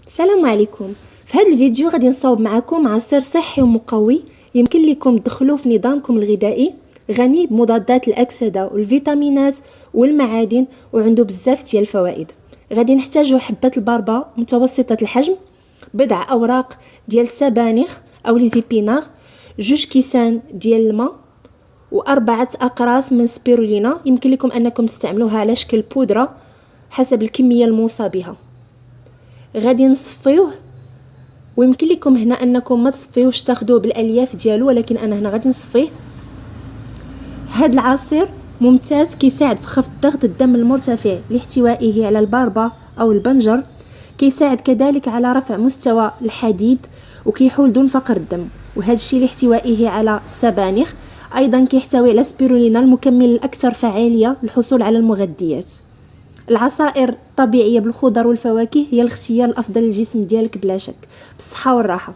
السلام عليكم. في هذا الفيديو غادي نصاوب معكم عصير صحي ومقوي يمكن لكم تدخلوه في نظامكم الغذائي، غني بمضادات الاكسده والفيتامينات والمعادن، وعنده بزاف ديال الفوائد. غادي نحتاجو حبه البربه متوسطه الحجم، بضع اوراق ديال السبانخ او لي زيبينار، 2 كيسان ديال الماء، وأربعة أقراص من سبيرولينا. يمكن لكم أنكم تستعملوها على شكل بودرة حسب الكمية الموصى بها. غادي نصفيوه، ويمكن لكم هنا أنكم ما تصفيوش تاخدوه بالألياف ديالو، ولكن أنا هنا غادي نصفيه. هاد العصير ممتاز، كيساعد في خفض ضغط الدم المرتفع لاحتوائه على الباربة أو البنجر، كيساعد كذلك على رفع مستوى الحديد، وكيحول دون فقر الدم، وهذا الشيء لاحتوائه على السبانخ. ايضا كيحتوي على سبيرولينا المكمل الاكثر فعاليه للحصول على المغذيات. العصائر الطبيعيه بالخضر والفواكه هي الاختيار الافضل للجسم ديالك بلا شك. بالصحه والراحه.